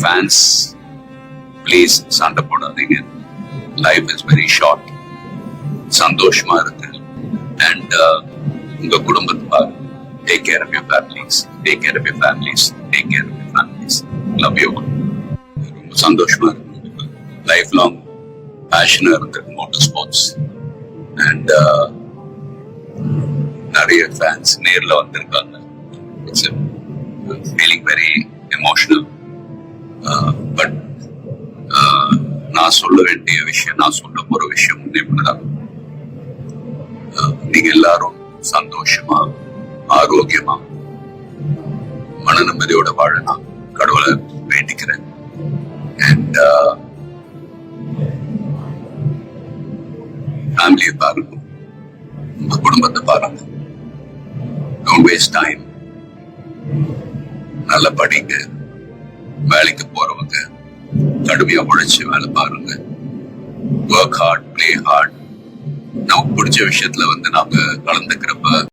fans, please சண்டை போடாதீங்க. Life is very short. சந்தோஷமா இருக்கு. And உங்க குடும்பத்தை பாருங்க. Take care of your families. Take care of your families. Take care of your families. Love you all. ரொம்ப சந்தோஷமா இருக்கு. Life long passion இருக்கு motor sports. And நிறைய fans நேர்ல வந்திருக்காங்க. It's feeling very emotional. But நான் சொல்ல வேண்டிய விஷயம், நான் சொல்ல போற விஷயம் இப்படிதான். நீங்க எல்லாரும் சந்தோஷமா, ஆரோக்கியமா, மன நிம்மதியோட வாழணும் கடவுளை வேண்டிக்கிறேன். அண்ட் ஃபேமிலியை பாருங்க, உங்க குடும்பத்தை பாருங்க. Don't waste time. நல்லா படிங்க. வேலைக்கு போறவங்க கடுமையா உழைச்சு வேலை பாருங்க. Work hard, play hard. நமக்கு பிடிச்ச விஷயத்துல நாம கலந்துக்கிறப்ப